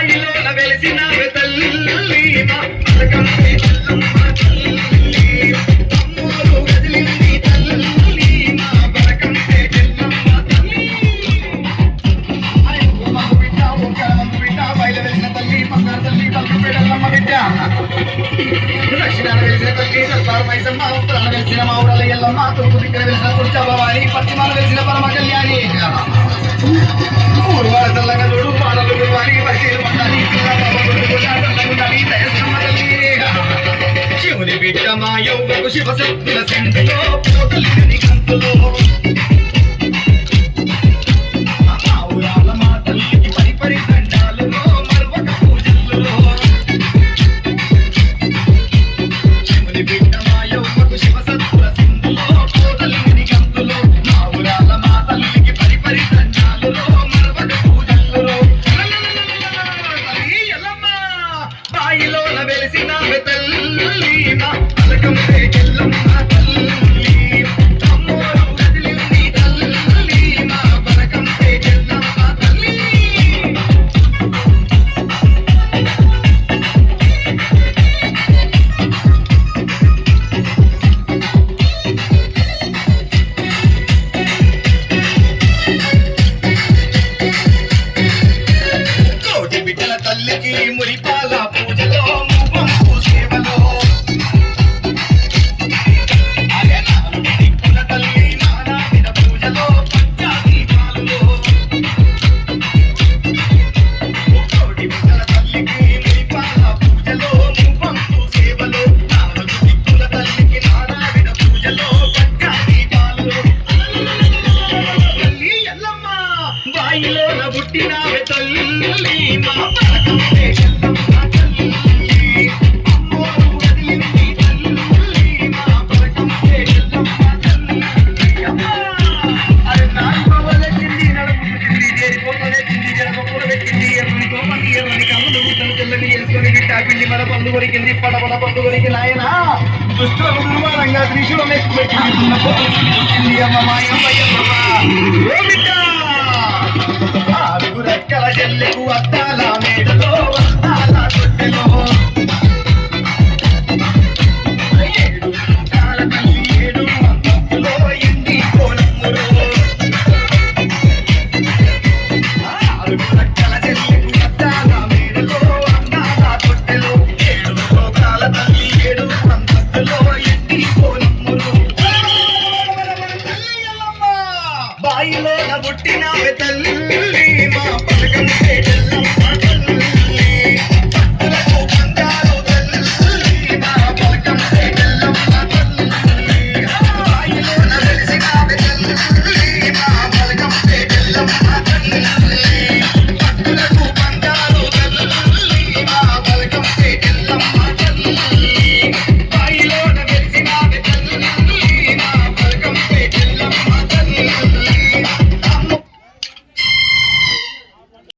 బాయిలోన వెలిసిన తల్లి మా బతుకమ్మే ఎల్లమ్మ తల్లి అమ్మోరు కదిలింది తల్లి మా బతుకమ్మే ఎల్లమ్మ తల్లి మమ్మ బిడ్డ ఒక మమ్మ బిడ్డ బాయిలో వెలిసిన తల్లి బంగారు తల్లి బతుకమ్మే ఎల్లమ్మ బిడ్డ దక్షిణాన వెలిసిన తల్లి దర్బారు మైసమ్మ ఉత్తరాన వెలిసిన మా ఊరల ఎల్లమ్మ తూర్పు దిక్కున వెలిసిన తుర్చభవాని పశ్చిమాన వెలిసిన పరమ కళ్యాణి పూర్వాల చల్లగా చూడు పాడలు గురువారి పశీలు పండాలి శివుని బిడ్డ మా యోగకు శివశక్తుల సింధులో పోతలిని కంతులో మా తల్లికి పరిపరి దండాలులో మరొక పూజల్లో శివుని బిడ్డ మా యోగకు శివశక్తుల సింధులో పోతలిని కంతులో మా ఊరాల మా తల్లికి పరిపరి దండాలులో మరొక పూజల్లో బాయిలోన వెలిసిన తల్లి మా బతుకమ్మే ఎల్లమ్మ తల్లి అమ్మోరు కదిలింది తల్లి మా బతుకమ్మే ఎల్లమ్మ తల్లి కోటి బిడ్డల తల్లికి మురిపాల పూజలో మువ్వంపు సేవలో అగనాలు దిక్కుల తల్లి నానాటిన పూజలో పంచాదీపాలులో కోటి బిడ్డల తల్లికి మురిపాల పూజలో మువ్వంపు సేవలో నాలుగు దిక్కుల తల్లికి నానాటిన పూజలో పంచాదీపాలులో తల్లి ఎల్లమ్మ బాయిలోన పుట్టినావే తల్లి మా బతుకమ్మే ఎల్లమ్మ తల్లి అమ్మోరు కదిలింది తల్లి మా బతుకమ్మే ఎల్లమ్మ తల్లి అరే నాలుగవలెచ్చింది నడుపుతుంది చేరిపోతలేచింది జనపూర పెట్టింది ఎర్రని కోపంది ఎర్రని కళ్ళు గుట్టలు తెల్లని వేసుకొని బిట్టా పిండి మన పండు కొరికింది పడపడ పండు కొరికి నాయన దుష్టులకు దుర్మానంగా త్రిశూలం ఎక్కువ పెట్టింది అమ్మ మాయమ్మ ఆరుగురక్కల చెల్లెకు అద్దాల మేడలో